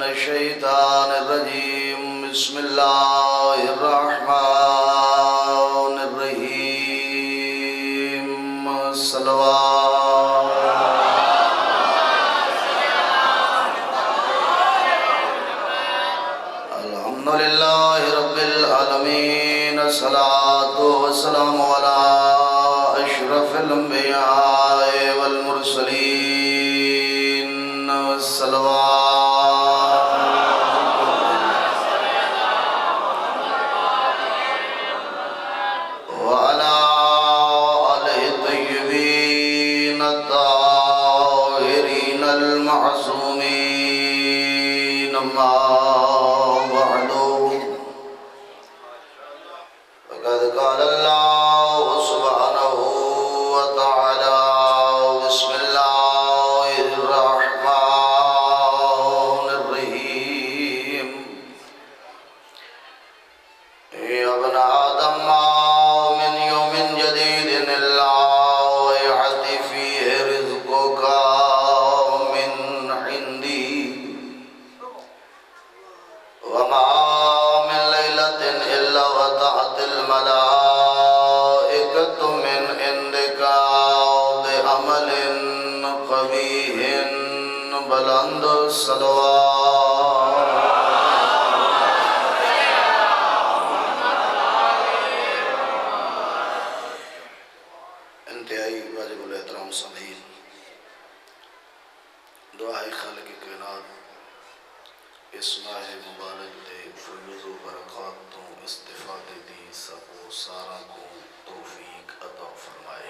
الشيطان الرجيم بسم الله الرحمن الرحيم الحمد لله رب العالمين الصلاة والسلام على أشرف الأنبياء والمرسلين وعلى آله الطيبين الطاهرين المعصومين أما بعد فقد قال الله سبحانه وتعالى بسم الله الرحمن الرحيم يا ابن آدم من يوم جديد إلا ويأتي فيه رزقك من عندي وما من ليلة إلا وتأتي الملائكة من عندك بعمل قبيح بلند الصلوات انتہائی واجب الاحترام سامعین، دعا ہے خالق کائنات اس ماہ مبارک دے فیض و برکات تو استفادے دی سب و سارا کو توفیق عطا فرمائے۔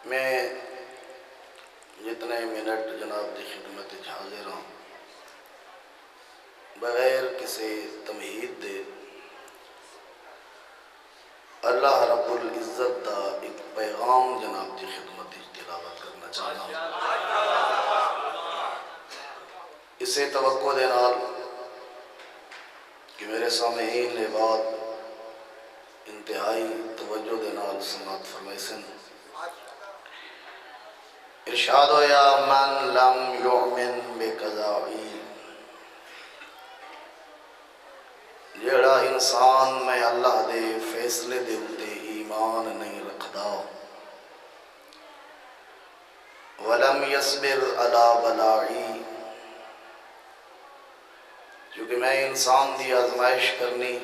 میں جتنے منٹ جناب دی خدمت حاضر ہوں، بغیر کسی تمہید دے اللہ رب العزت دا ایک پیغام جناب دی خدمت تلاوت کرنا چاہتا ہوں۔ اسے توقع دے نال کہ میرے سامعین نے بات انتہائی توجہ دے نال سماعت فرمائی سن۔ ارشاد ہویا من لم یؤمن بقضائی، جیڑا انسان میں اللہ دے فیصلے دے اتے ایمان نہیں رکھدا، ولم یصبر علی بلائی، کیونکہ میں انسان دی آزمائش کرنی،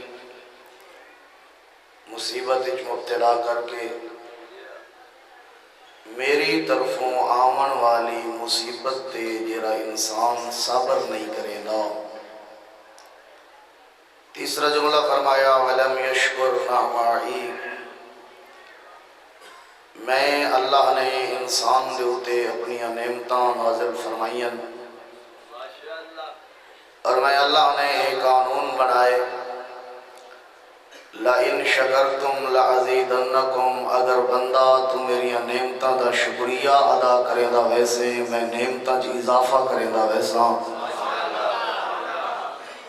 مصیبت اچ مبتلا کر کے میری طرفوں آمن والی مصیبت تے جیڑا انسان صبر نہیں کرے گا۔ تیسرا جملہ فرمایا وَلَمْ يَشْكُرْ نَعْمَعِي، میں اللہ نے انسان دے ہوتے اپنی نعمتاں نازل فرمائیں، اور میں اللہ نے ایک قانون بنائے لَإِن شَكَرْتُمْ لَعَزِيدَنَّكُمْ، اگر بندہ تم میری نعمتاں دا شکریہ ادا کرے دا ویسے میں نعمتاں چ اضافہ کرے دا ویسا۔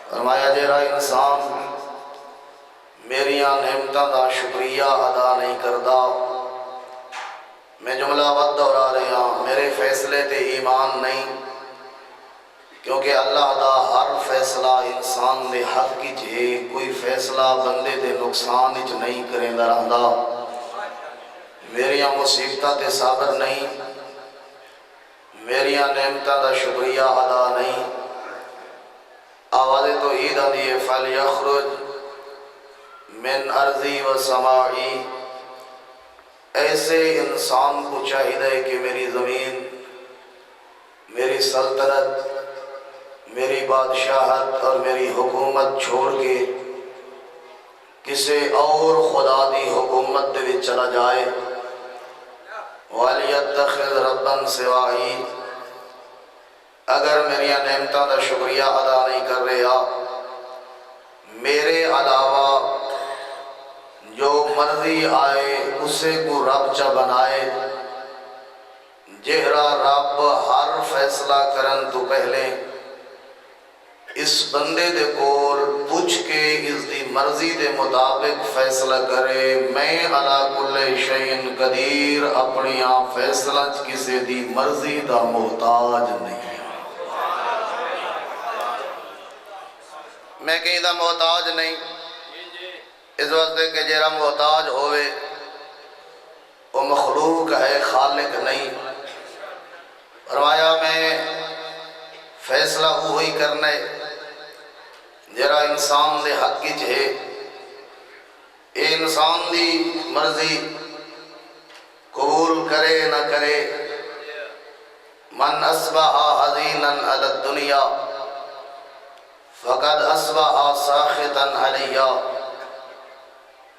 فرمایا جیڑا انسان میری نعمتاں دا شکریہ ادا نہیں کردا، میں جملہ بد دہرا رہا میرے فیصلے تے ایمان نہیں، کیونکہ اللہ دا ہر فیصلہ انسان دے حق کی ہے، کوئی فیصلہ بندے دے نقصان وچ نہیں کریں دا رہندا۔ میریاں مصیبتاں تے صبر نہیں، میریاں نعمتاں دا شکریہ ادا نہیں۔ آواز توحید آدھی ہے فَلْيَخْرُجْ مِنْ أَرْضِي وَسَمَاعِي، ایسے انسان کو چاہیے کہ میری زمین، میری سلطنت، میری بادشاہت اور میری حکومت چھوڑ کے کسی اور خدا دی حکومت دے وچ چلا جائے۔ وَلْيَتَّخِذْ رَبًّا سِوَائی، اگر میری نعمتاں دا شکریہ ادا نہیں کر رہا، میرے علاوہ جو مرضی آئے اسے کو رب چا بنائے، جہرا رب ہر فیصلہ کرن تو پہلے اس بندے دے کول پوچھ کے اس دی مرضی دے مطابق فیصلہ کرے۔ میں علی کل شیء قدیر، اپنی فیصلہ کسی دی مرضی دا محتاج نہیں۔ میں کہیں دا محتاج نہیں، اس واسطے کہ جیرا محتاج ہوئے وہ مخلوق ہے، خالق نہیں۔ فرمایا میں فیصلہ وہی کرنے جیرا انسان دے حق کی ہے، اے انسان دی مرضی قبول کرے نہ کرے۔ من اصبح حزینا علی الدنیا فقد اصبح ساخطا علیہا۔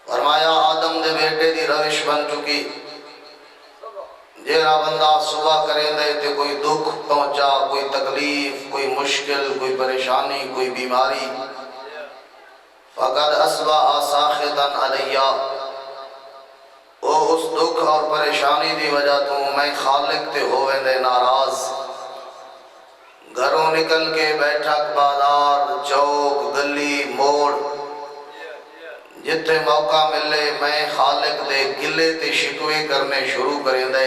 فرمایا آدم دے بیٹے دی روش بن چکی، جیرا بندہ صبح کریں دے تے کوئی دکھ پہنچا، کوئی تکلیف، کوئی مشکل، کوئی پریشانی، کوئی بیماری، فقد اصبح ساخطا علیہا، وہ اس دکھ اور پریشانی دی وجہ تو میں خالق تے ہوئے دے ناراض۔ گھروں نکل کے بیٹھک بازار چوک گلی موڑ جتھے موقع ملے میں خالق دے گلے تے شکوے کرنے شروع کریں دے۔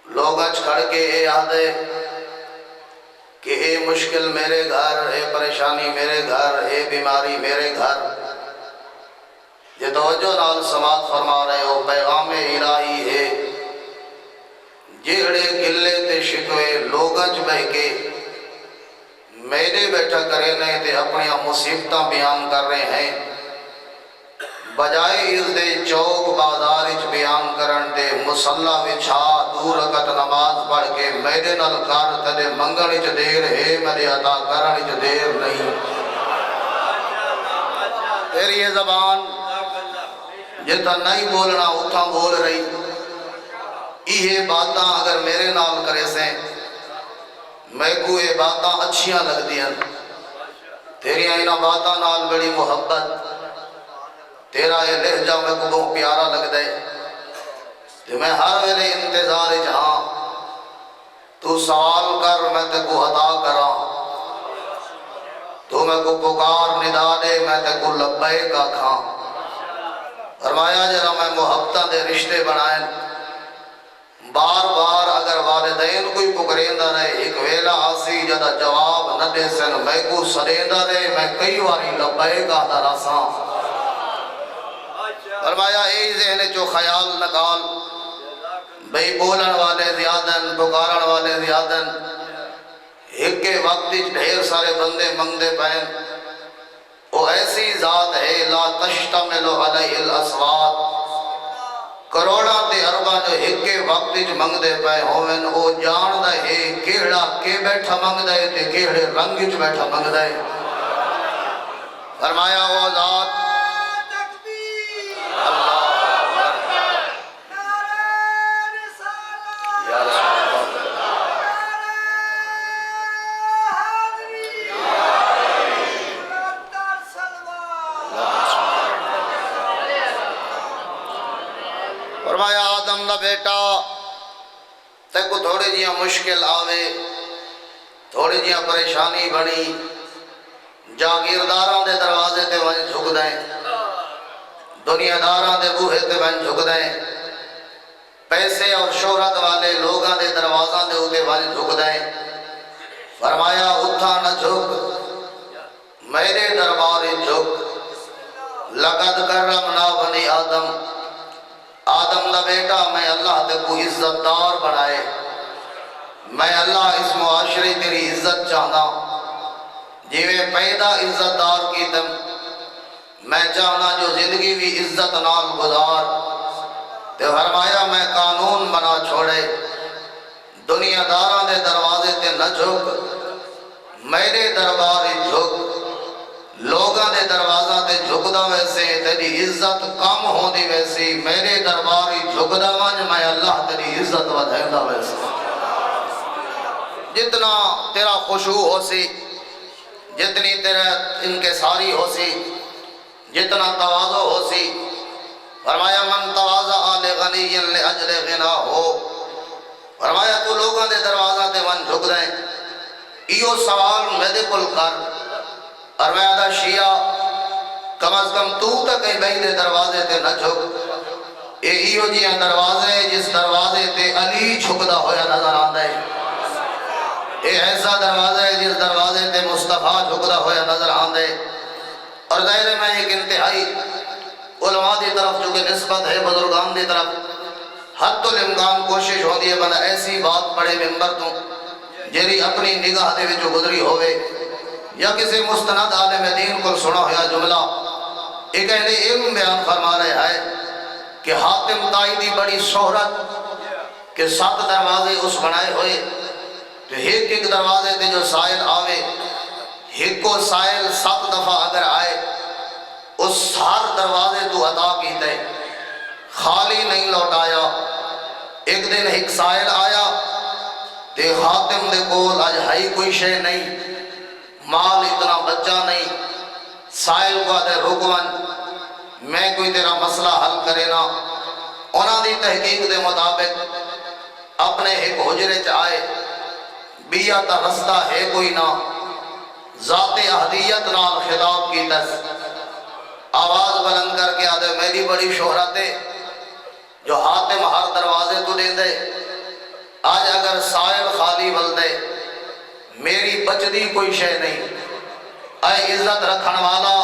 لوگ اچ کھڑ کے اے آدھے کہ اے مشکل میرے گھر، اے پریشانی میرے گھر، اے بیماری میرے گھر۔ یہ توجہ نال سماعت فرما رہے ہو، پیغام الہی ہے۔ جیڑے گلے تے شکوے لوگاں چ بہ کے میرے بیٹھا کرے نے تے اپنی مصیبتاں بیان کر رہے ہیں، بجائے اس دے چوک بازار وچ بیان کرن دے مصلا وچھا دو رکعت نماز پڑھ کے میرے نال کر تے منگن وچ دیر ہے میرے عطا کرن وچ دیر نہیں۔ تیری یہ زبان جتا نہیں بولنا اتھا بول رہی، یہ باتاں اگر میرے نال کرے سے میں کو یہ باتاں اچھیاں لگ دیاں، تیری اینا باتاں نال بڑی محبت، تیرا یہ لہجہ میں کو بہت پیارا لگ دے، کہ میں ہر ویلے انتظار جہاں تو سوال کر میں تے کو عطا کرا، تو میں کو پکار ندا دے میں تے کو لبے کا کھاں۔ فرمایا جرا میں محبتہ دے رشتے بنائیں، بار بار اگر والدین کوئی پکریندہ رہے ایک ویلہ آسی جدہ جواب نہ دے سن میں کو سریندہ رہے میں کئی واری لبے کا دراساں۔ فرمایا اے ذہن جو خیال نکال بھئی بولن والے زیادن پکارن والے زیادن، ایک کے وقت ڈھیر سارے بندے منگدے پہن، وہ ایسی ذات ہے لا تشتمل علیہ الاسوات، کروڑا تے اربا جو ایک کے وقت منگ دے پائے ہوئن او جان دے ہے کیڑا کے بیٹھا منگ دے تے کیڑے رنگ جو بیٹھا منگ دے۔ فرمایا وہ ذات فرمایا آدم دا بیٹا تے کو تھوڑے جیاں مشکل آوے، تھوڑے جیاں پریشانی بڑی، جاگیرداراں دے دروازے تے وہیں جھک دیں، دنیا داراں دے بوہے تے وہیں جھک دیں، پیسے اور شہرت والے لوگاں دے دروازاں دے ہوتے وہیں جھک دیں۔ فرمایا اتھا نہ جھک، میرے دربار جھک، لقد کرمنا بنی آدم، آدم دا بیٹا میں اللہ تے کو عزت دار بنائے، میں اللہ اس معاشرے تیری عزت چاہنا، جیوے پیدا عزت دار کی تم، میں چاہنا جو زندگی بھی عزت نال گزار، تے فرمایا میں قانون بنا چھوڑے، دنیا داراں دے دروازے تے نہ جھک، میرے دربار جھک، لوگاں دے دروازہ تے جھکدا ویسے تیری عزت کم ہو دی ویسی، میرے درباری جھکدا ونج میں اللہ تیری عزت ودھیندا ویسے۔ جتنا تیرا خشوع ہو سی، جتنی تیرا انکساری ہو سی، جتنا تواضع ہو سی، فرمایا من تواضع لغنی لأجل غنا ہو، فرمایا تو لوگاں دے دروازہ تے ون جھک دیں، ایو سوال میرے کل کر، اور میں آدھا شیعہ کم از کم تو تک بہی دے دروازے تے نہ جھک، اے ایو جیاں دروازے جس دروازے تے علی جھکدا ہویا نظر آندہ ہے، اے ایسا دروازہ ہے جس دروازے تے مصطفیٰ جھکدا ہویا نظر آندے اور ظاہر میں ایک انتہائی علماء دی طرف جو کہ نسبت ہے بزرگان دی طرف حد الامکان کوشش ہوندی ہے بندہ ایسی بات پڑھے ممبر تو جیری اپنی نگاہ دے وچ گزری ہوئے یا کسی مستند عالم دین کو سنا ہویا جملہ ایک اہل علم بیان فرما رہے ہے کہ حاتم طائی دی بڑی شہرت کہ 7 دروازے اس بنائے ہوئے تو ایک ایک دروازے تے جو سائل آوے ایک کو سائل 7 دفعہ اگر آئے اس ہر دروازے تو عطا کیتے خالی نہیں لوٹایا ایک دن ایک سائل آیا تے حاتم دے کول آج ہائی کوئی شے نہیں مال اتنا بچہ نہیں سائل کو آدھے رکون میں کوئی تیرا مسئلہ حل کرے نا انہاں دی تحقیق دے مطابق اپنے ایک حجرے چاہے بیا تا رستہ ہے کوئی نہ ذات اہدیت نال خطاب کی تس آواز بلند کر کے آدھے میری بڑی شہرت ہے جو حاتم ہر دروازے تو دے دے آج اگر سائل خالی بل دے میری بچدی کوئی شے نہیں اے عزت رکھن والا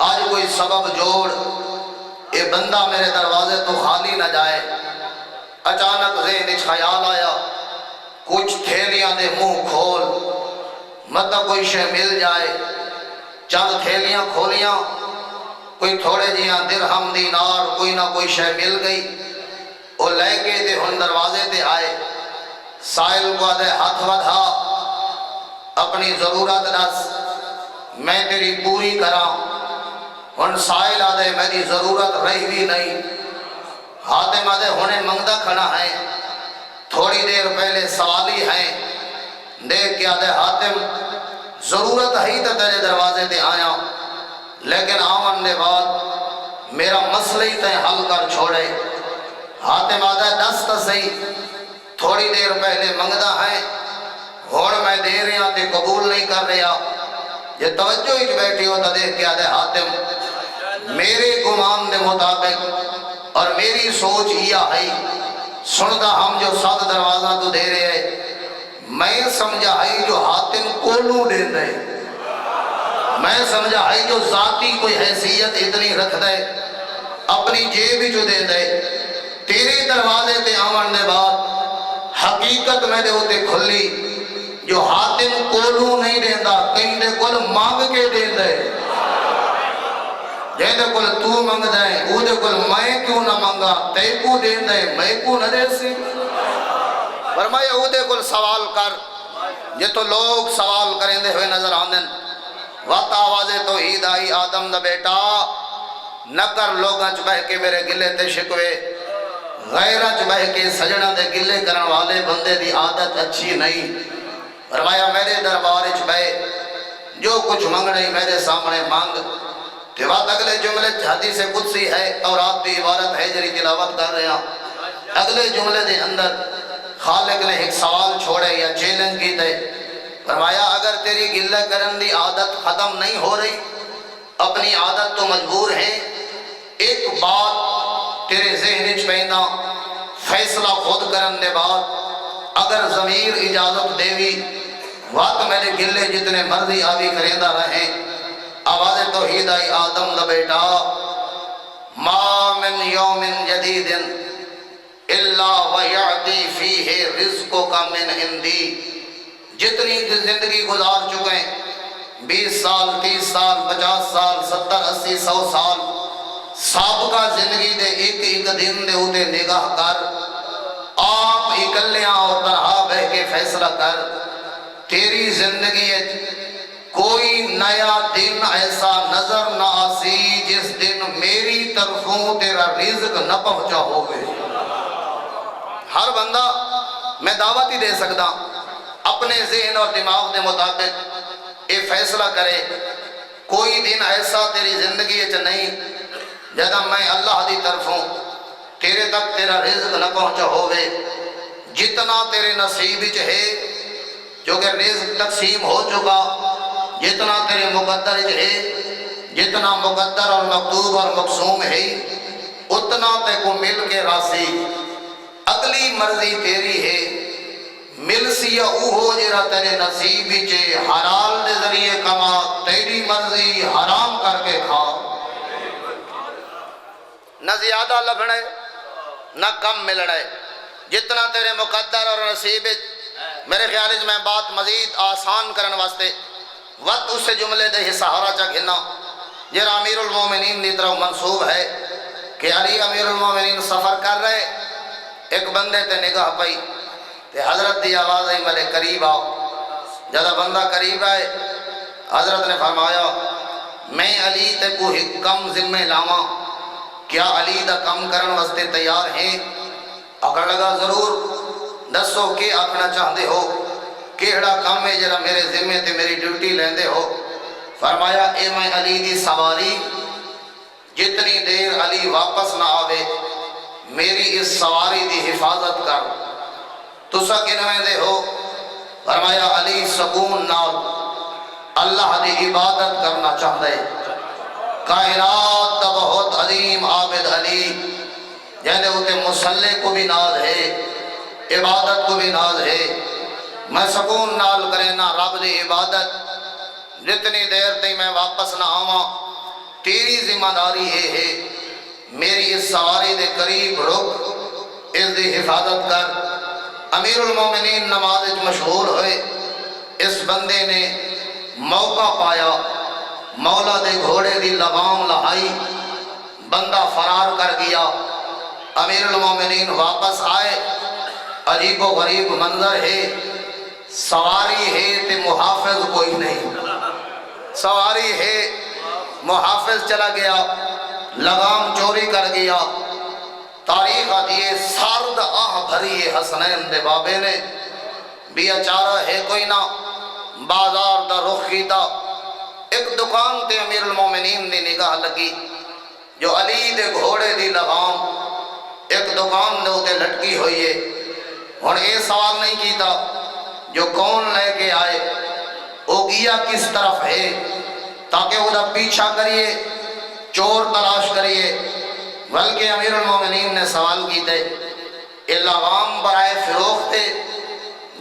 آج کوئی سبب جوڑ اے بندہ میرے دروازے تو خالی نہ جائے اچانک ذہن اچ خیال آیا کچھ تھیلیاں دے منہ کھول مطلب کوئی شے مل جائے چند تھیلیاں کھولیاں کوئی تھوڑے جیاں درہم دینار کوئی نہ کوئی شے مل گئی وہ لے کے دے ہن دروازے تے آئے سائل کو دے ہاتھ ودھا اپنی ضرورت دس میں تیری پوری کراں ہن سائل آدھے میری ضرورت رہی بھی نہیں حاتم آدھے ہونے منگدہ کھڑا ہے تھوڑی دیر پہلے سوالی ہیں دیکھ کے آدھے حاتم ضرورت ہی تا تیرے دروازے تے آیا لیکن آمن نے بعد میرا مسئلہ ہی تے حل کر چھوڑے حاتم آدھے دست صحیح تھوڑی دیر پہلے منگدہ ہیں ہوڑ میں دے رہا تے قبول نہیں کر رہا یہ توجہ ہی بیٹھی ہوتا دیکھ کے آدھے حاتم میرے گمان دے مطابق اور میری سوچ یہ ہے سنتا ہم جو 7 دروازہ تو دے رہے ہیں میں سمجھا ہے جو حاتم کولو دے دے میں سمجھا ہے جو ذاتی کوئی حیثیت اتنی رکھ دے اپنی جیب جو دے دے تیرے دروازے تے آمن دے بعد حقیقت میں دے ہوتے کھلی جو حاتم کولو نہیں دیندہ کہیں دے کل مانگ کے دیندے جے دے کل تو مانگ دائیں او دے کل میں کیوں نہ مانگا تے کو دیندے میں کو نہ دے سی فرمایا او دے کل سوال کر یہ تو لوگ سوال کریں دے ہوئے نظر آندن وقت آوازے تو عید آئی آدم دا بیٹا نہ کر لوگاں چ بہ کے میرے گلے تے شکوے غیرہ چ بہ کے سجنہ دے گلے کرن والے بندے دی عادت اچھی نہیں فرمایا میرے دربار چ بہ جو کچھ مانگ رہی میرے سامنے مانگ کہ بات اگلے جملے حدیث قدسی ہے اور آپ دی عبارت ہے جری تلاوت کر رہے ہیں اگلے جملے دے اندر خالق نے ایک سوال چھوڑے یا چیلنج کی تے فرمایا اگر تیری گلہ کرن دی عادت ختم نہیں ہو رہی اپنی عادت تو مجبور ہے ایک بات تیرے ذہن چ پیدا فیصلہ خود کرن دے بعد اگر ضمیر اجازت دیوی وقت میرے گلے جتنے مرضی آبی کریندہ رہے آواز توحید آئی آدم دا بیٹا ما من یوم جدید الا ویعطی فیہ رزقک من عندی جتنی زندگی گزار چکے 20 سال 30 سال 50 سال 70 80 100 سال سابقہ زندگی دے ایک ایک دن دے ہوتے نگاہ کر آپ اکلیاں اور تنہا بہ کے فیصلہ کر تیری زندگی کوئی نیا دن ایسا نظر نہ آسی جس دن میری طرفوں تیرا رزق نہ پہنچا ہوئے ہر بندہ میں دعوت ہی دے سکتا اپنے ذہن اور دماغ دے مطابق یہ فیصلہ کرے کوئی دن ایسا تیری زندگی نہیں جدا میں اللہ دی طرفوں تیرے تک تیرا رزق نہ پہنچا ہوئے جتنا تیرے نصیب ہے جو کہ رزق تقسیم ہو چکا جتنا تیرے مقدر ہے جتنا مقدر اور مکتوب اور مقسوم ہے اتنا تے کو مل کے راسی اگلی مرضی تیری ہے مل سی رزقی اوہو جیرا تیرے نصیب چے حلال دے ذریعے کما تیری مرضی حرام کر کے کھا نہ زیادہ لبھنے نہ کم ملنے جتنا تیرے مقدر اور نصیب میرے خیال میں بات مزید آسان کرن واسطے وقت اسے جملے دے سہارا چا گھنا جیرا امیر المومنین دی طرف منصوب ہے کہ علی امیر المومنین سفر کر رہے ایک بندے تے نگاہ پئی تے حضرت دی آواز آئی ملے قریب آؤ جدہ بندہ قریب آئے حضرت نے فرمایا میں علی تے کو کم ذمہ لاواں کیا علی دا کم کرن واسطے تیار ہیں اگر لگا ضرور دسو کہ آکھنا چاہتے ہو کیڑا کم ہے جرا میرے ذمہ تے میری ڈیوٹی لیندے ہو فرمایا اے میں علی دی سواری جتنی دیر علی واپس نہ آوے میری اس سواری دی حفاظت کر تسا کنویں دے ہو فرمایا علی سکون نال اللہ دی عبادت کرنا چاہتے کائنات دا بہت عظیم عابد علی جہنے ہوتے مسلح کو بھی ناز ہے عبادت کو بھی ناز ہے میں سکون نال کرے نا رب دی عبادت جتنی دیر تی میں واپس نہ آواں تیری ذمہ داری یہ ہے میری اس سواری دے قریب رک اس دی حفاظت کر امیر المومنین نماز مشغول ہوئے اس بندے نے موقع پایا مولا دے گھوڑے دی لگام لہائی بندہ فرار کر گیا امیر المومنین واپس آئے عجیب و غریب منظر ہے سواری ہے تے محافظ کوئی نہیں سواری ہے محافظ چلا گیا لگام چوری کر گیا تاریخ آدھیے سارد آہ بھری حسنین دے بابے نے بھی اچارہ ہے کوئی نہ بازار دا رخ کیتا ایک دکان تے امیر المومنین دی نگاہ لگی جو علی دے گھوڑے دی لگام ایک دکان دے ہوتے لٹکی ہوئی ہے اور یہ سوال نہیں کیتا جو کون لے کے آئے وہ گیا کس طرف ہے تاکہ وہ دا پیچھا کریے چور تلاش کریے بلکہ امیر المومنین نے سوال کیتے یہ لغام برائے فروخت تھے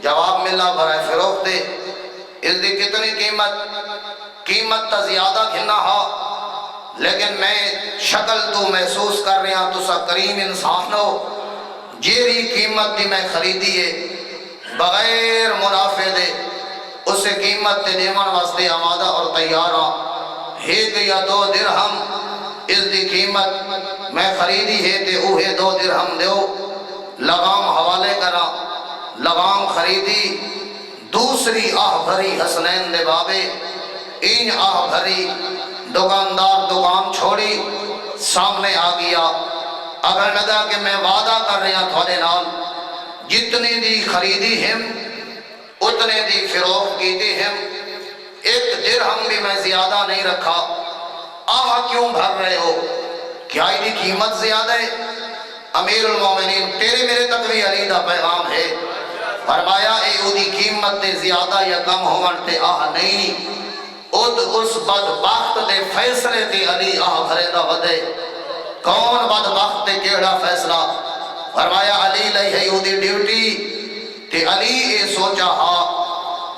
جواب ملا برائے فروخت تھے اس دی کتنی قیمت تا زیادہ گھنا ہا لیکن میں شکل تو محسوس کر رہا تو سا کریم انسان ہو جیری قیمت دی میں خریدی ہے بغیر منافع دے اسے قیمت تے دیمان واسطے آمادہ اور تیارہ ایک یا 2 درہم اس دی قیمت میں خریدی ہے تے اوہے 2 درہم دیو لگام حوالے کرا لگام خریدی دوسری آہ بھری حسنین دے بابے این آہ بھری دکاندار دکان چھوڑی سامنے آ گیا اگر لگا کہ میں وعدہ کر رہا تھوڑے نال جتنے دی خریدی ہم اتنے دی فروخت کیتی ہم 1 درہم بھی میں زیادہ نہیں رکھا آہ کیوں بھر رہے ہو کیا یہ قیمت زیادہ ہے امیر المومنین تیرے میرے تک بھی علی دا پیغام ہے فرمایا اے دی قیمت دے زیادہ یا کم ہونے آہ نہیں اس بدبخت دے فیصلے تے علی آہ بھرے دا ودے کون بدبخت تے کیڑا فیصلہ فرمایا علی لئی ہے یوں دی ڈیوٹی تے علی اے سوچا ہا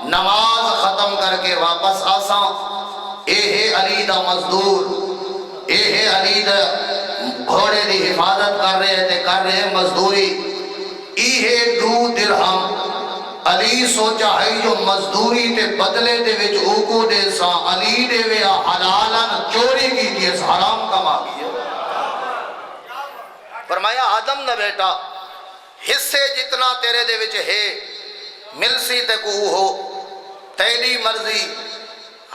نماز ختم کر کے واپس آساں اے ہے علی دا مزدور اے ہے علی دا گھوڑے دی حفاظت کر رہے مزدوری ای ہے 2 درہم علی سوچا ہے جو مزدوری تے بدلے دے وچ اوکو دے سا علی دے ویا حلالن چوری کی دیئے حرام کما گیا فرمایا آدم نہ بیٹا حصے جتنا تیرے دے وچ ہے ملسی تے کو ہو تیری مرضی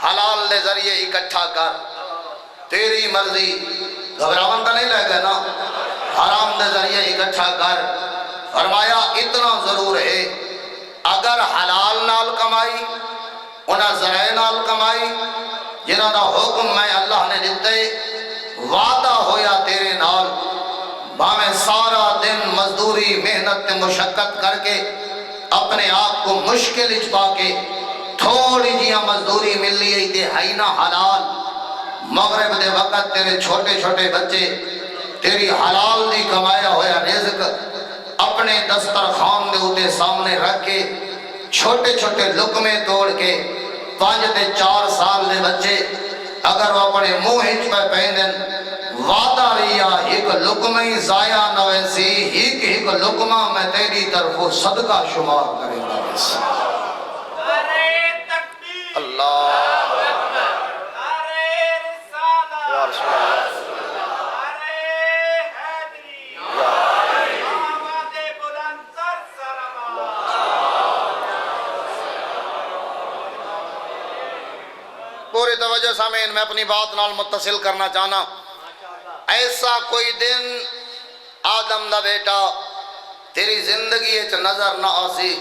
حلال دے ذریعے اکٹھا کر تیری مرضی گھبراون کا نہیں لے گا نا حرام دے ذریعے اکٹھا کر فرمایا اتنا ضرور ہے اگر حلال نال کمائی انہاں ذرائع نال کمائی جنہاں دا حکم میں اللہ نے دیتے وعدہ ہویا تیرے نال باہمیں سارا دن مزدوری محنت مشقت کر کے اپنے آپ کو مشکل اچپا کے تھوڑی جیاں مزدوری مل لی تے ہائنہ حلال مغرب دے وقت تیرے چھوٹے چھوٹے بچے تیری حلال دی کمایا ہویا رزق اپنے دسترخوان دے ہوتے سامنے رکھ کے چھوٹے چھوٹے لقمے توڑ کے 5 تے 4 سال دے بچے اگر وہ اپنے منہ ہچ پہ پہنن وعدہ رہیا ایک لقمہ ہی ضائع نہ ویسی ایک لقمہ میں تیری طرف صدقہ شمار کرے گا ویسی اللہ یا رسول اللہ پوری توجہ سامعین میں اپنی بات نال متصل کرنا چاہنا ایسا کوئی دن آدم دا بیٹا تیری زندگی اچ نظر نہ آسی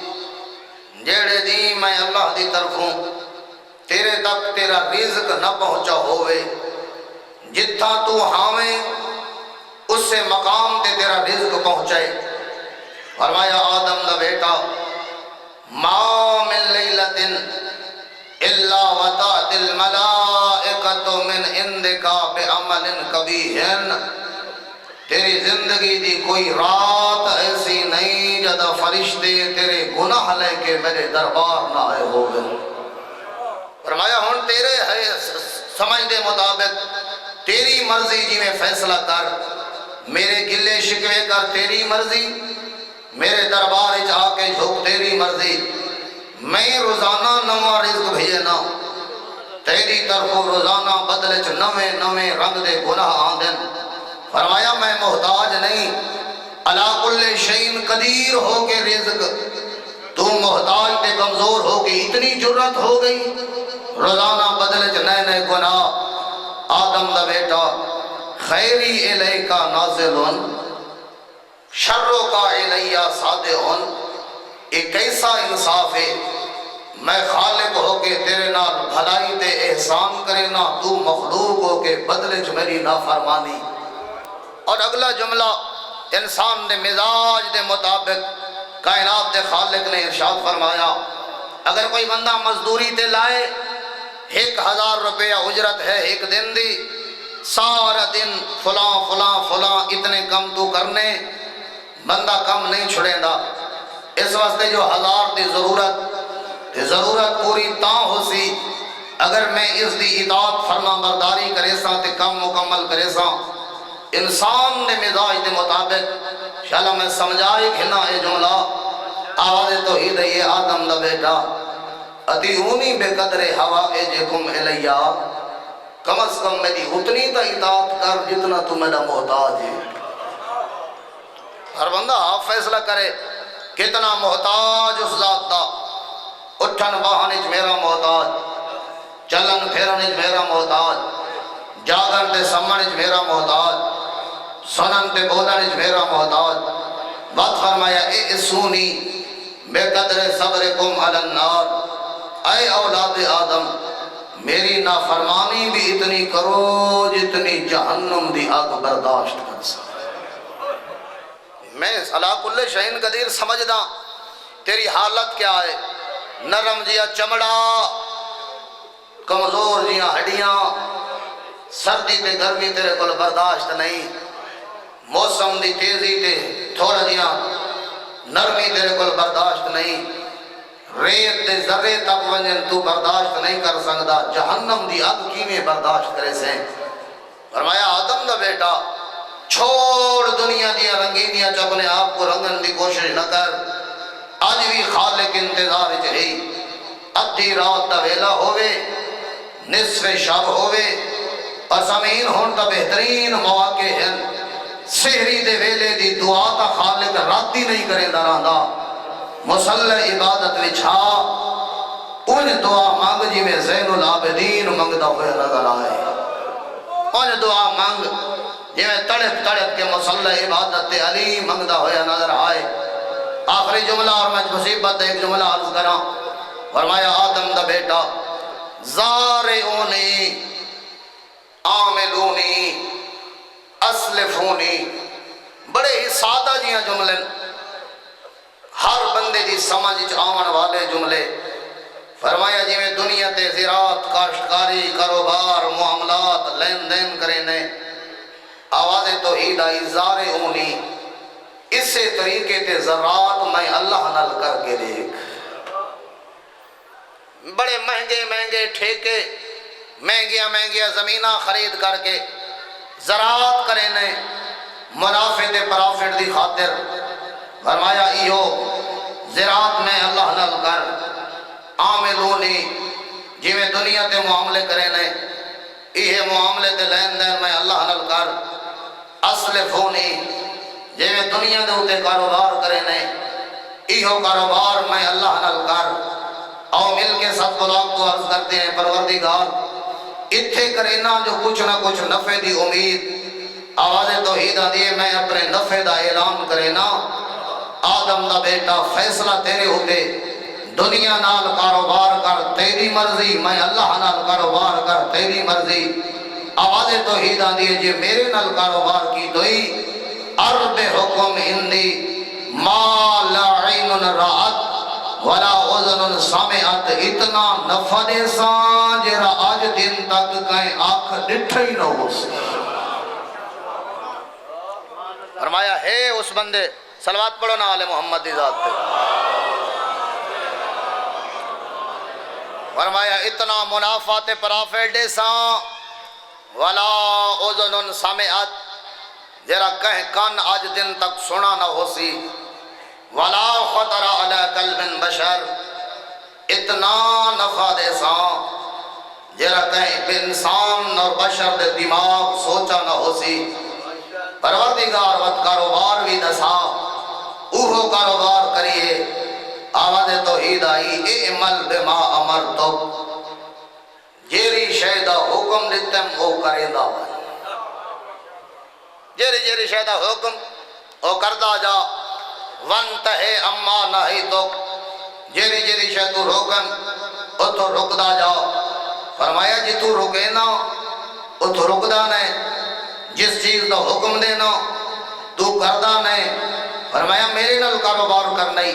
جیڑے دی میں اللہ دی طرفوں تیرے تک تیرا رزق نہ پہنچا ہوئے جتھا تو ہاویں اس سے مقام تے تیرا رزق پہنچائے فرمایا آدم دا بیٹا ما من لیلت الا وطاعت الملائکۃ من عندک بعمل قبیح تیری زندگی دی کوئی رات ایسی نہیں جب فرشتے تیرے گناہ لے کے میرے دربار نہ آئے ہوئے فرمایا ہن تیرے ہے سمجھ دے مطابق تیری مرضی جی میں فیصلہ کر میرے گلے شکوے کر تیری مرضی میرے دربار جا کے جھوک تیری مرضی میں روزانہ نواں رزق بھیجنا تیری طرف روزانہ بدلے چ نویں رنگ دے گناہ آندن فرمایا میں محتاج نہیں علی کل شیء قدیر ہو کے رزق تو محتاج تے کمزور ہو کے اتنی جرت ہو گئی روزانہ بدلے چ نئے گناہ آدم دا بیٹا خیری الیکا نازلون شروں کا الیہ صادعون ایک ایسا انصاف ہے میں خالق ہو کے تیرے نال بھلائی تے احسان کرے نا تو مخلوق ہو کے بدلے چ میری نافرمانی اور اگلا جملہ انسان دے مزاج دے مطابق کائنات دے خالق نے ارشاد فرمایا اگر کوئی بندہ مزدوری تے لائے 1000 روپیہ اجرت ہے ایک دن دی سارا دن فلاں فلاں فلاں اتنے کم تو کرنے بندہ کم نہیں چھڑے دا اس واسطے جو 1000 دی ضرورت پوری تاں ہو سی اگر میں اس دی اطاعت فرما برداری کرے ساں تے کم مکمل کرے ساں انسان نے مزاج دے مطابق شاءاللہ میں سمجھائے کھنا یہ جملہ آواز توحید ہے یہ آدم دا بیٹا اتیونی بے قدر حوائجکم الیہ کم از کم میری اتنی تا اطاعت کر جتنا تو میرا محتاج ہے ہر بندہ آپ فیصلہ کرے کتنا محتاج اس ذات دا اٹھن باہنج میرا محتاج چلن پھرنج میرا محتاج جاگن تے سمنج میرا محتاج سنن تے بولنج میرا محتاج بات فرمایا اے سونی بے قدر صبرکم علی النار اے اولاد آدم میری نافرمانی بھی اتنی کرو جتنی جہنم دی آگ برداشت کر سکے میں علی کل شیء قدیر سمجھدا تیری حالت کیا ہے نرم جیا چمڑا کمزور جیا ہڈیاں سردی تے گرمی تیرے کول برداشت نہیں موسم دی تیزی تے تھوڑا جیا نرمی تیرے کول برداشت نہیں ریت دے ذرے تک ونجن تو برداشت نہیں کر سکتا جہنم دی آگ کیویں برداشت کرے سے فرمایا آدم دا بیٹا چھوڑ دنیا دیا رنگینیاں چ اپنے آپ کو رنگن دی کوشش نہ کر آج بھی خالق انتظار چہی ادھی رات دا ویلا ہوئے نصف شب ہوئے اور سامعین ہون تا بہترین مواقع ہیں سحری دے ویلے دی دعا تا خالق راتی نہیں کرے دراندہ مسلح عبادت وچھا ان دعا مانگ جی میں زین العابدین منگتا ہوئے نظر آئے ان دعا مانگ جی میں تڑپ تڑپ کے مسلح عبادت علی منگتا ہوئے نظر آئے آخری جملہ اور میں مصیبت ایک جملہ عرض کرا فرمایا آدم دا بیٹا زارعونی عاملونی اسلفونی بڑے ہی سادہ جیاں جملے ہر بندے دی سمجھ آمن والے جملے فرمایا جی میں دنیا تے زراعت کاشتکاری کاروبار معاملات لین دین کرنے آواز توحید آئی زارعونی اسی طریقے تے ذرات میں اللہ نل کر کے دیکھ بڑے مہنگے مہنگے ٹھیکے مہنگیاں زمیناں خرید کر کے زراعت کرے نے منافع تے پرافٹ دی خاطر فرمایا ایہو زراعت میں اللہ نال کر عاملونی جی میں دنیا تے معاملے کرے نے یہ معاملے تے لین دین میں اللہ نال کر اسلفونی جی میں دنیا دے ہوتے کاروبار کرے نے ایہو کاروبار میں اللہ نال کر او مل کے سب بلاک تو عرض کرتے ہیں پروردگار اتھے کرینا جو کچھ نہ کچھ نفع دی امید آواز توحید دیئے میں اپنے نفع دا اعلان کرینا آدم دا بیٹا فیصلہ تیرے ہوتے دنیا نال کاروبار کر تیری مرضی میں اللہ نال کاروبار کر تیری مرضی آواز توحید دیئے جی میرے نال کاروبار کی دوئی عرب حکم ہندی ما لا عین رعت ولا اذن سامعت اتنا نفع دے سان جیرا آج دن تک کہیں آنکھ ڈٹھا ہی نہ ہو سکتا فرمایا ہے اس بندے صلوات پڑھو نا آل محمد دی ذات پہ فرمایا اتنا منافعات پرافٹ دے سان ولا اذن سامعت جیرا کہیں کان آج دن تک سنا نہ ہو سی ولا خطر علی قلب بشر اتنا نفع دے سان جیرا کہیں انسان اور بشر دے دماغ سوچا نہ ہو سی پروردگار وقت کاروبار بھی دسا اوہو کاروبار کریے آواز توحید آئی اعمل بما امرتو جیری شہدہ حکم دیتم او کرے دا جیری شہدہ حکم او کردہ جا وانتہے اما نہی تو جیری شہ تو روکن او تو رکدہ جا فرمایا جی تو رکے نا او تو رکدہ نہیں جس چیز دا حکم دینا تو کردہ نہیں فرمایا میرے نال کاروبار کرنائی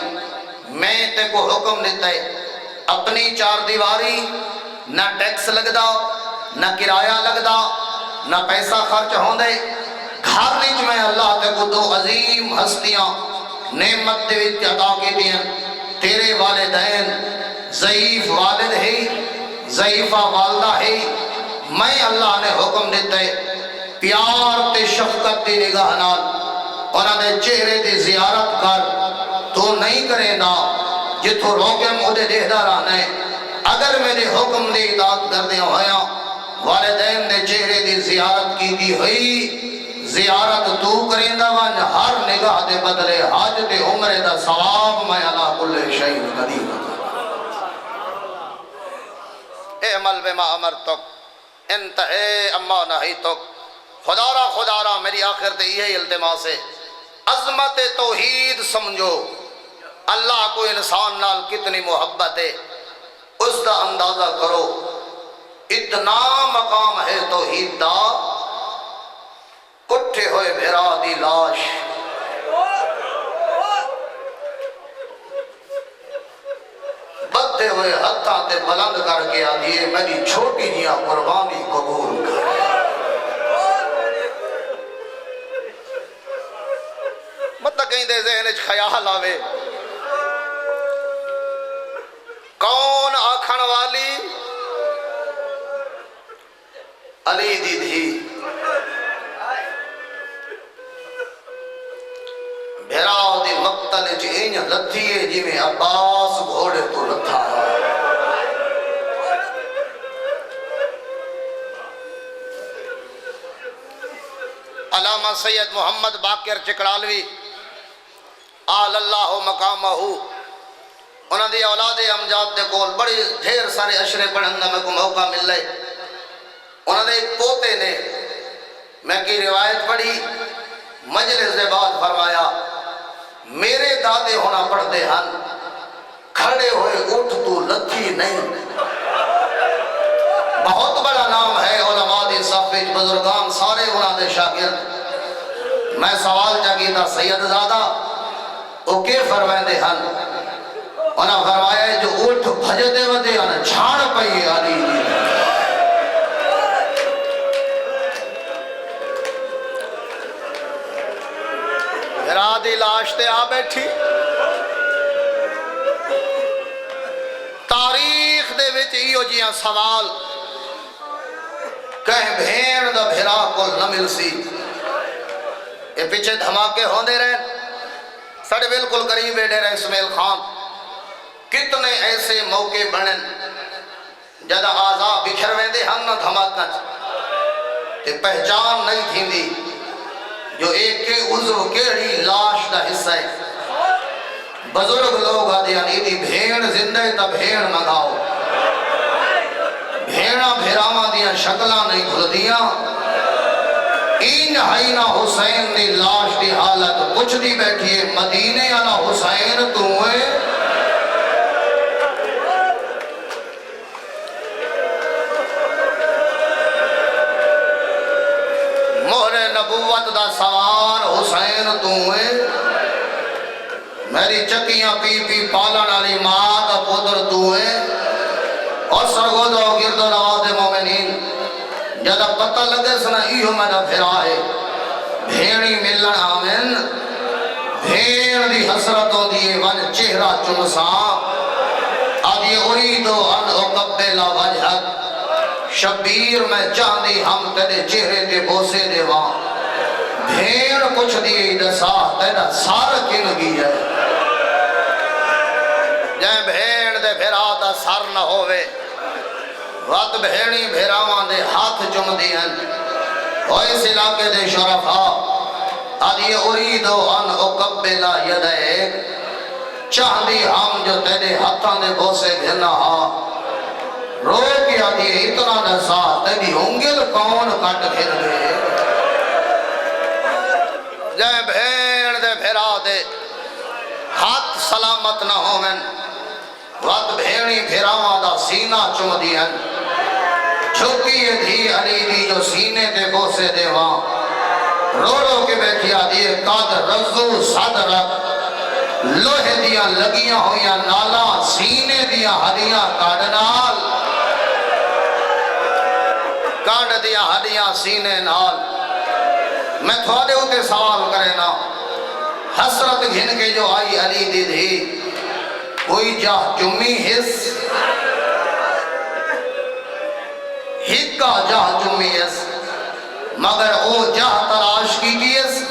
میں تے کو حکم دیتا ہے اپنی چار دیواری نہ ٹیکس لگ دا نہ کرایہ لگ دا نہ پیسہ خرچ ہوں دے گھر نیچ میں اللہ تے کو دو عظیم ہستیاں نعمت دے وچ عطا کے دیں تیرے والدین ضعیف والد ہے ضعیفہ والدہ ہے میں اللہ نے حکم دیتا ہے پیار تے شفقت دی نگاہ نال انہاں دے چہرے دی زیارت کر تو نہیں کرے نا جتھو روکے مودے دیدہ رہنے اگر میرے حکم دے اطاعت کر دے ہویا والدین دے چہرے دی زیارت کی دی ہوئی زیارت تو کریندہ ون ہر نگاہ دے بدلے حج دے عمرے دا ثواب میں اللہ کل شہید قدیم اعمل بما امرتک انتہے اما نہیتک خدا را میری آخر تے یہ التماس ہے عظمت توحید سمجھو اللہ کو انسان نال کتنی محبت ہے اس دا اندازہ کرو اتنا مقام ہے توحید دا کٹھے ہوئے بھیرا دی لاش بدھے ہوئے ہتھاں تے بلند کر کے آدھیے میری چھوٹی جیاں قربانی قبول کر مطلب کہیں دے ذہن اچھ خیال آوے کون آکھن والی علی دی دھی بھیراؤ دی مقتل چینج لتھیے جی میں عباس گھوڑے تو لتھا علامہ سید محمد باقر چکڑالوی آل اللہ مقامہ انہوں نے اولاد امجاد دے کول بڑی ڈھیر سارے اشرے پڑھن میں کو موقع مل لے انہوں نے ایک پوتے نے میں کی روایت پڑھی مجلس دے بعد فرمایا میرے دادے ہونا پڑھتے ہن کھڑے ہوئے اٹھ تو لتھی نہیں بہت بڑا نام ہے علماء دی صفحے بزرگان سارے انہوں نے شاگرد میں سوال جاگیتا سید زادہ وہ کے فرمائے ہن انہاں فرمایا جو اٹھ بھجتے ودے انہاں چھاڑ پئی علی ارادی لاش تے آ بیٹھی تاریخ دے چیئو جیاں سوال کہیں بھین دا بھیرا کل نہ مل سی یہ پیچھے دھماکے ہوندے رہے ساڑھے بالکل قریب بیٹھے رہے اسماعیل خان کتنے ایسے موقع بنن جدہ آزاد بکھر ویندے ہم نہ دھماکہ کہ پہچان نہیں تھی دی جو ایک کے عضو کیڑی لاش دا حصہ ہے بزرگ لوگ آدھے یعنی دی بھین زندہ تا بھین مگاؤ بھینا بھیراما دیا شکلہ نہیں بھل دیا این حینہ حسین دی لاش دی حالت کچھ دی بیٹھئے مدینے آنا حسین تو ہوئے مہر نبوت دا سوار حسین تو ہوئے میری چکیاں پی پی پالن علی ماں دا پودر تو ہوئے اور سرگود و گرد و نواز مومنین جدہ پتہ لگے سنا ایہو میں نہ پھرائے بھیڑی ملن آمین بھیڑ دی حسرتوں دیئے ون چہرہ چمساں آدھی اریدو ان اقبلہ وجہت شبیر میں چاندی ہم تیرے چہرے دے بوسے دے وہاں بھیڑ کچھ دیئے دسا تیرہ سار کنگی ہے جائیں بھیڑ دے بھیراتا سر نہ ہوئے وقت بھیڑی بھیراوان دے ہاتھ چم دین اور اس علاقے دے شرفا آدھی اریدو ان اقبلہ یدائے چاندی ہم جو تیرے ہاتھاں دے بوسے گھنا ہاں رو کی آدھی اتنا نسا تیری ہنگل کون کٹ گھر گئے جائیں بھیڑ دے بھیرا دے ہاتھ سلامت نہ ہومن وقت بھیڑی بھیراوان دا سینہ چم دین چھوکی دھی علی دی جو سینے تے بوسے دے وہاں رو رو کے بیٹھیا دیئے قادر رزو صدرک لوہے دیا لگیاں ہویاں نالا سینے دیا ہڈیاں کاڑنال کاڑ دیا ہڈیاں سینے نال میں تھوڑے ہوتے سوال کرے نا حسرت گھن کے جو آئی علی دی دی کوئی جاہ جمی حس ہکا جاہ جمی حس مگر او جاہ تراش کی دیس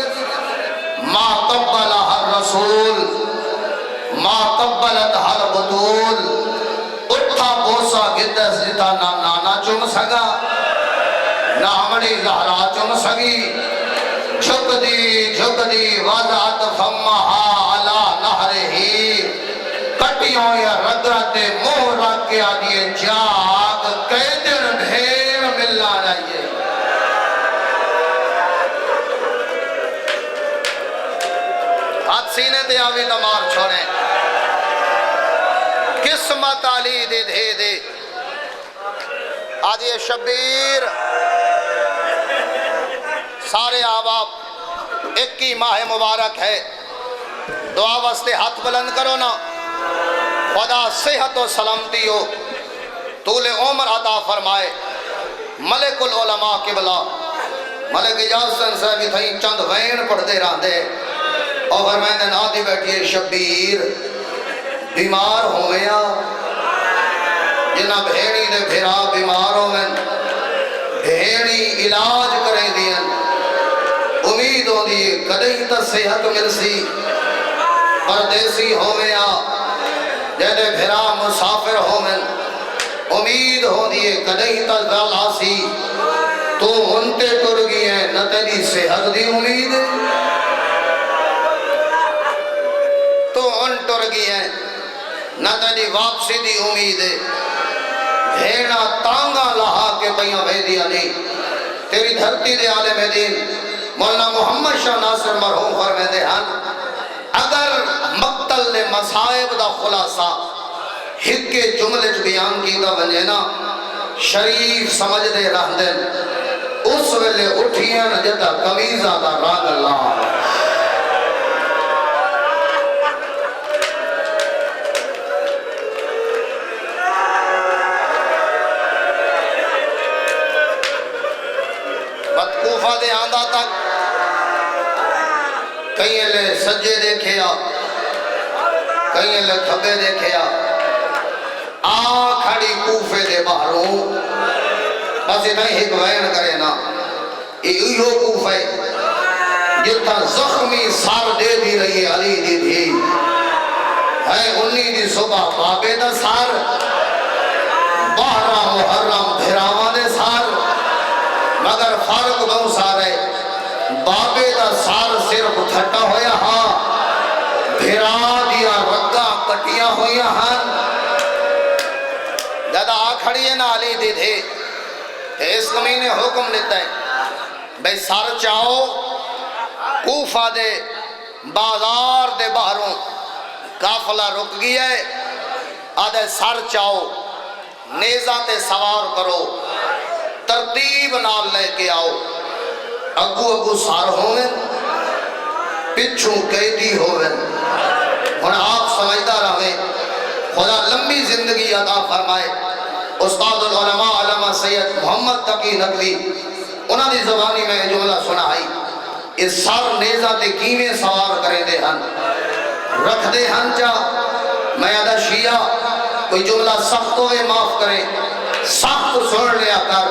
ما قبلہ ہر رسول ما قبلت ہر بطول اٹھا بوسا گدس جتا نہ نانا چم سگا نہ ہمڑی زہرا چم سگی جھک دی وضعت فمہا علا نہر ہی کٹیوں یا رگرت موہ رکھ کے آدھئے جاگ قیدر بھیڑ ملنا رہیے ہاتھ سینے دے آوی دمار چھوڑیں قسمت علی دے دے دے آدھئے شبیر سارے آباب 21 ماہ مبارک ہے دعا واسطے ہاتھ بلند کرو نا خدا صحت و سلامتی ہو طول عمر عطا فرمائے ملک العلماء قبلہ ملک اجازن صاحبی تھیں چند وین پڑھ دے رہا دے اور فرمائے دن آدھی بیٹھئے شبیر بیمار ہو گیا جنہ بھیڑی دے بھیرا بیمار ہو گئن بھیڑی علاج کریں دین امید ہو دیئے کدئی تا صحت مرسی پردیسی ہو گیا جیدے بھیرا مسافر ہو گئن امید ہو دیئے کدئی تا زالاسی تو انتے ٹر گئی ہیں نہ تیری صحت دی امید تو ان ٹر گئی ہیں نہ تیری واپسی دی امید بھیڑا تانگا لہا کے پیاں بھیدی علی تیری دھرتی دے عالم دین مولانا محمد شاہ ناصر مرحوم فرمیدے ہن اگر مقتل نے مصائب دا خلاصہ ہک کے جملے بیان کی دا ونجینا شریف سمجھ دے رہ دن اس ویلے اٹھیاں جتا کمیزہ دا راگ اللہ کوفہ دے آندہ تک کہیں لے سجے دیکھیا کہیں لے کھبے دیکھیا کھڑی کوفے باہروں بس اتنا ایک وین کرے نا ایہو کوفہ جتا زخمی سار دے دی رہی علی دی تھی ہے 19 دی صبح بابے دا سار 12 محرم بھیراواں دے سار مگر فرق بہت سارے بابے دا سار صرف تھٹا ہویا ہاں بھیرا دیا رگا کٹیاں ہویا ہاں جدہ آکھڑی ہے نا علی دی تھی اس کمینے حکم لیتا ہے بھئی سار چاہو کوفہ دے بازار دے باہروں قافلہ رک گیا ہے آدھے سر چاہو نیزہ تے سوار کرو ترتیب نال لے کے آؤ اگو سار ہوئے پچھوں قیدی ہوئے ہن آپ سمجھدہ رہے خدا لمبی زندگی عطا فرمائے استاد العلماء علامہ سید محمد تقی نقوی انہاں دی زبانی میں جملہ سنائی اس سر نیزہ تے کیویں سوار کریں دے ہن رکھ دے ہن جا میں آدھا شیعہ کوئی جملہ سخت ہوئے معاف کریں سخت سن لیا کر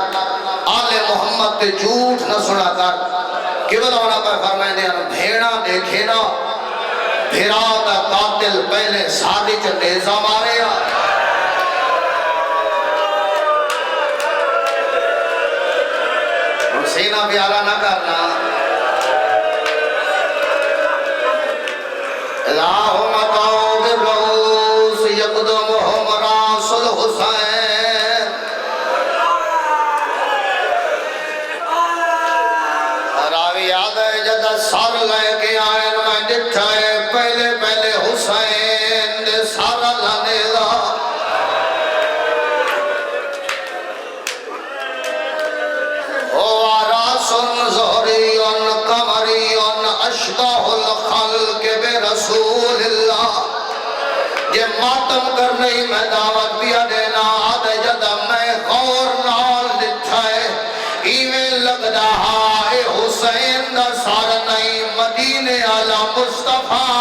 آل محمد تے جھوٹ نہ سنا کر کیوں ہونا پر فرمائے دے ہن بھیڑا دیکھے نا بھیرا دا قاتل پہلے سادی چ نیزہ مارے سینہ پیارا نہ کرنا اللہم تعو بالروس یقدمہم راس الحسین راوی یاد ہے جدہ سر لے کے آئین میں ڈٹھائے پہلے پہلے حسین دے سارا لانے دا زہریون قمریون اشباہ الخلق برسول اللہ یہ ماتم کرنے میں دعوت بیا دینا آدھے جدہ میں غور نال لٹھائے ایویں لگ رہا اے حسین دا سار نہیں مدینے علی مصطفیٰ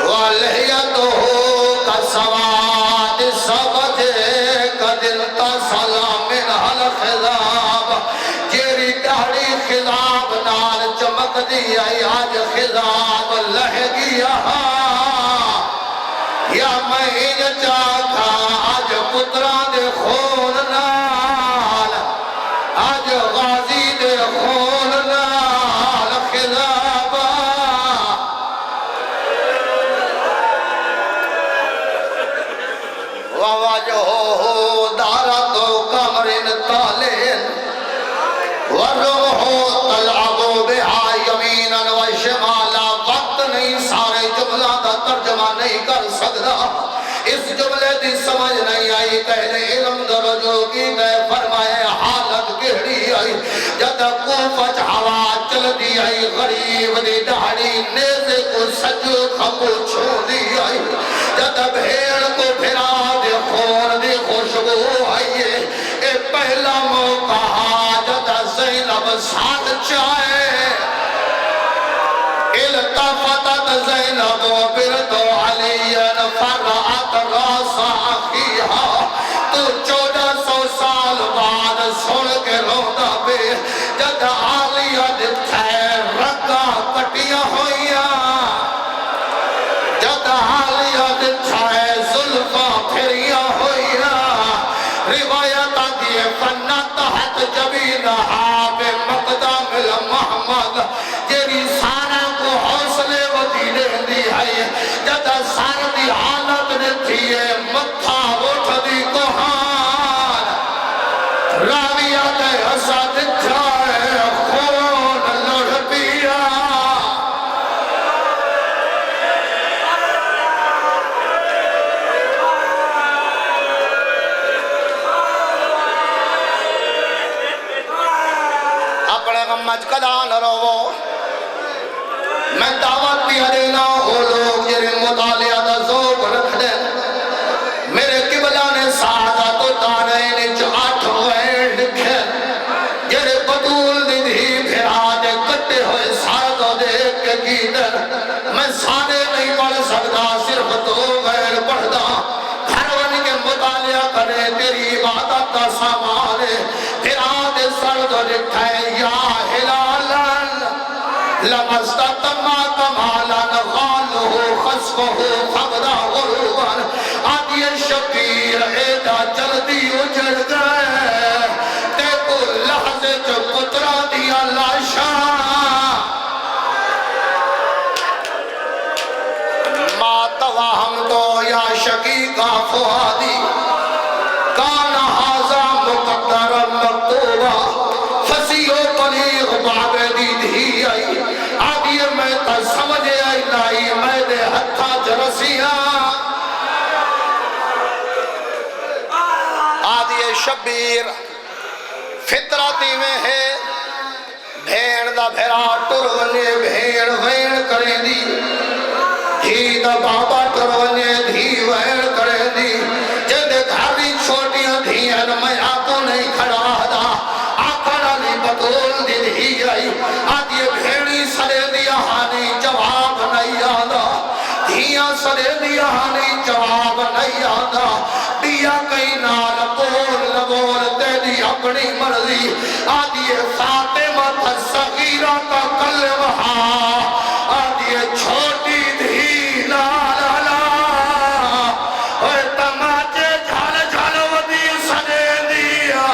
والحیتو کا سواد سبجے کا دل تا سلام من حل خضاب جیری دہڑی خضاب نال چمک دیا آج خضاب لہ گیا یا میں چاکھا آج پتران دے خون نال آج غازی دے خون نال خضاب وواجہو دارتو کمرن تالین ورمہو تلعبو بہا یمینا و شمالا وقت نہیں سارے جملہ دا ترجمہ نہیں کر سکتا اس جملے دی سمجھ نہیں آئی پہلے علم درجو کی میں فرمائے حالت گہری آئی جد کوفت ہوا چل دی آئی غریب دی دہڑی نیزے کو سجو کھپو چھو دی آئی جد بھیڑ کو پھرا دے خون دی خوشبو آئیے اے پہلا موقع جد زینب ساتھ چاہے التفتت زینب برتو علین فرعت راس اخیہا تو 1400 سال بعد سن کے رونا بے جد عالیہ دتھے رگا کٹیاں ہوئیاں جد عالیہ دتھے ظلفہ پھریاں ہوئیاں روایت دیئے فنہ تحت جبینہا بے مقدام المحمد جیری سارا کو حوصلے و دینے دی ہے جدہ سار دی حالت نے تھیے متھا اٹھ دی کوہان راویات حسد جائے خون لڑ پیا اپنے غمج کدان رو میں دعوت بھی دینا وہ لوگ جنہیں مطالعہ دا ذوق رکھ دیں میرے قبلہ نے سادہ تو تانے جو 8 وین لکھے جنہیں بطول دی دھی پھرا دے کٹے ہوئے سادہ دیکھ کے گیدر میں سادے نہیں پڑھ سکتا صرف 2 وین پڑھ دا گھر ون کے عبادت دا سامان پھرات سرد لکھے یا ہلالن لمستت ما کمالن غالہ خسفہ فغدا غروبن آدھی شبیر ایدہ جلدی اجڑ گئے تے کو لحظے جو پترا دیا لاشا ما توہم تو یا شقیقہ فہادی کانا حاضا مقدر مکتوبہ فسیو پلیغ بابدی دھی آئی آدھی میں تا سمجھے آئی لائی میں دے ہتھا جرسیاں آدھی شبیر فطرتی میں ہے بھیڑ دا بھیرا ٹرونے بھیڑ ویڑ کرے دی دھی دا بابا ٹرونے دھی ویڑ کرے دی جد گھاری چھوٹیاں دھیاں میں آپو نہیں کھڑا دا آکھڑا نہیں بطول دی دھی آئی آدھی بھیڑی سرے دیا ہانی جواب نہیں آدھا دھیاں سرے دیا ہانی جواب نہیں آدھا دیا کئی نال بول تیری اپنی مرضی آدھی فاطمہ صغیرہ کا کلمہ آدھی چھوٹی دھی لا لا لا اور تماچے جھال جھال ودی سنے دیا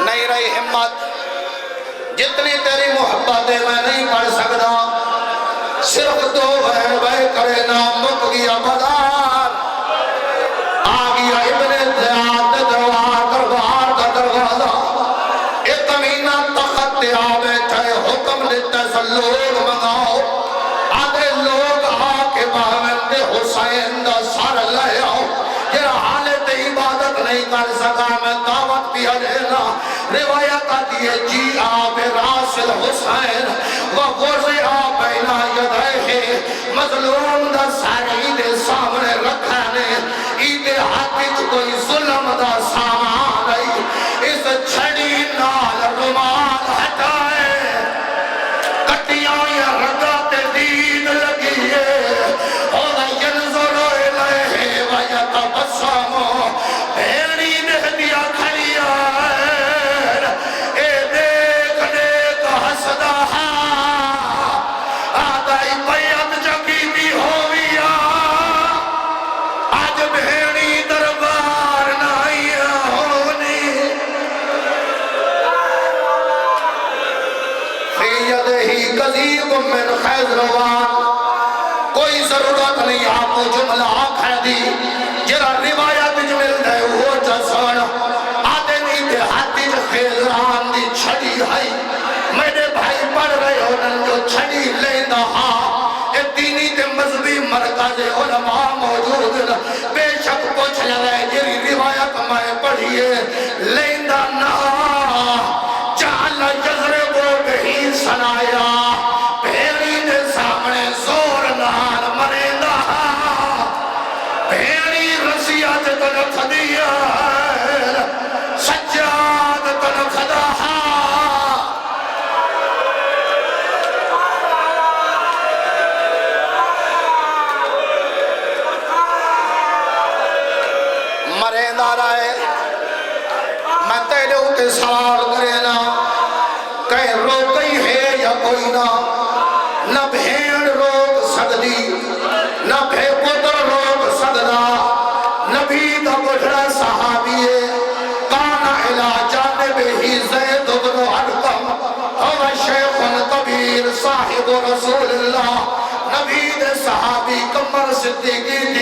نہیں رہی ہمت جتنی تیری محبت ہے میں نہیں پڑھ سکتا صرف دو بے کرے نام مک گیا بازار آگیا ابن زیاد دربار کا دروازہ ایک امینہ تخت آوے تھے حکم دیتے سے لوگ منگاؤ آدھے لوگ آکے باہمند حسین دا سار لے آؤ یہ حالت عبادت نہیں کر سکا میں دعوت بھی لینا روایت آتی ہے جی آب راسل حسین وغزع بین یدیہ مظلوم دا ساری دے سامنے رکھانے ایدے حقیق کوئی ظلم دا سامان آئی اس چھڑی نال رمال ہٹائے کٹیاں یا رگات دید لگیے اور ینظر الیہ ویتبسمو بھیڑی نے دیا کھڑیا اے دیکھ دیکھ حسدہ آدھائی بیعت جگی بھی ہویا آج بھیڑی دربار نائیا ہونی فی یدہی قذیب من خیزروان کوئی ضرورت نہیں آپ کو جملہ آکھا دی جرا روایت جمل دے وہ جسن آدھے نہیں دے ہاتھی جو خیزران دی چھڑی ہے میرے بھائی پڑھ رہے ہونے جو چھڑی لیندہ ہاں اے دینی دے مذہبی مرکز علماء موجود بے شک پوچھ لگے جری روایت میں پڑھیے لیندہ نہ چال جذربو بہی سنایا بھیڑی دے سامنے زور نال مریندہ بھیڑی رسیات تنخ دیا سجاد تنخ دہا مریندہ رہے میں تیرے ہوتے سوال کرے نا کہیں روکئی ہے یا کوئی نہ بھیڑ روک سکتی نہ بھے پتر روک سکتا نبی دا بڑھڑا صحابیے کانا الہ جانب ہی زید بن ارقم ہوا شیخ کبیر صاحب رسول اللہ نبی دے صحابی کمر صدیقی